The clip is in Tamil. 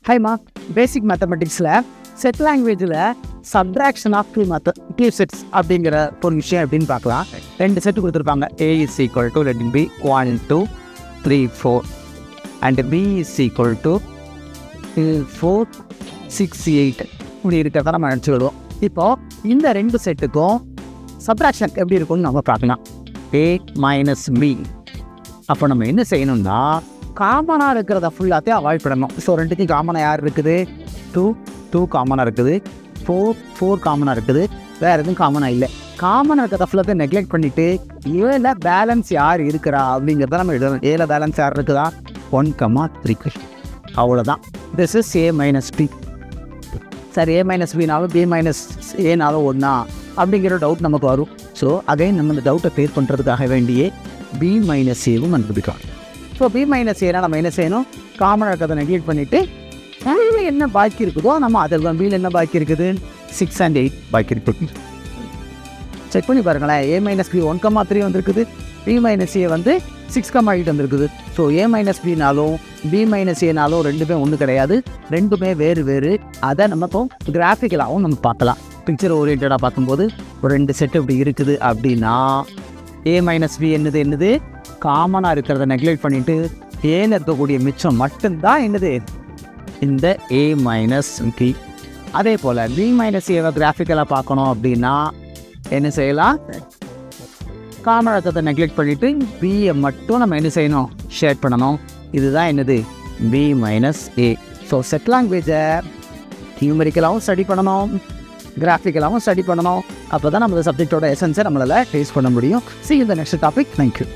ஹைமா, பேசிக் மேத்தமெட்டிக்ஸில் செட் லாங்குவேஜில் சப்ட்ராக்ஷன் ஆஃப் டூ செட்ஸ் அப்படிங்கிற ஒரு விஷயம் எப்படின்னு பார்க்கலாம். 2 செட்டு கொடுத்துருப்பாங்க. A is equal to let it be 1 2 3 4 and B is equal to 4 6 8 இப்படி இருக்கிறத நம்ம நினச்சிக்கிடுவோம். இப்போது இந்த 2 செட்டுக்கும் சப்ட்ராக்ஷன் எப்படி இருக்கும்னு நம்ம பார்க்கலாம். A minus B. அப்போ நம்ம என்ன செய்யணும்னா காமனாக இருக்கிறத ஃபுல்லாத்தையும் அவாய்ட் பண்ணணும். ஸோ 2க்கும் காமனாக யார் இருக்குது? 2 காமனாக இருக்குது, 4 காமனாக இருக்குது, வேறு எதுவும் காமனாக இல்லை. காமனாக இருக்கிறத ஃபுல்லாத்தையும் நெக்லெக்ட் பண்ணிவிட்டு ஏல பேலன்ஸ் யார் இருக்கிறா அப்படிங்கிறத நம்ம எழுதணும். ஏல பேலன்ஸ் யார் இருக்குதா? 1, 3. அவ்வளோதான். This is A minus B. Sir A minus Bனாலும் B minus Aனாலும் ஒன்றா அப்படிங்கிற டவுட் நமக்கு வரும். ஸோ அகைன் நம்ம இந்த டவுட்டை கிளியர் பண்ணுறதுக்காக வேண்டியே B minus Aவும் கண்டுபிடிக்கலாம். ஸோ B minus Aனா நம்ம என்ன செய்யணும்? காமனாக இருக்கிறத நெக்லெக்ட் பண்ணிவிட்டு அதில் என்ன பாக்கி இருக்குதோ நம்ம அதில் தான். Bயில் என்ன பாக்கி இருக்குது? 6 and 8 பாக்கி இருக்குது. செக் பண்ணி பாருங்களேன். A minus B 1, 3 வந்துருக்குது. B minus A வந்து 6, 8 வந்துருக்குது. So A minus Bனாலும் B minus Aனாலும் ரெண்டுமே ஒன்று கிடையாது, ரெண்டுமே வேறு வேறு. அதை நம்ம இப்போ கிராஃபிக்கலாகவும் நம்ம பார்க்கலாம். பிக்சர் ஓரியன்டாக பார்க்கும்போது ஒரு 2 செட்டு இப்படி இருக்குது அப்படின்னா A minus B என்னது காமனாக இருக்கிறத நெக்லெக்ட் பண்ணிவிட்டு ஏன்னு இருக்கக்கூடிய மிச்சம் மட்டும்தான் என்னது? இந்த A minus B. அதே போல் B minus Aவை கிராஃபிக்கலாக பார்க்கணும் அப்படின்னா என்ன செய்யலாம்? காமனாக இருக்கிறத நெக்லெக்ட் பண்ணிவிட்டு Bயை மட்டும் நம்ம என்ன செய்யணும்? ஷேட் பண்ணணும். இதுதான் என்னது? B minus A. So set லாங்குவேஜை நியூமெரிக்கலாகவும் ஸ்டடி பண்ணணும், கிராஃபிக்கலாகவும் ஸ்டடி பண்ணணும். அப்போ தான் நம்ம சப்ஜெக்டோட எசன்ஸை நம்மளால் டேஸ்ட் பண்ண முடியும். See you in the next topic. Thank you.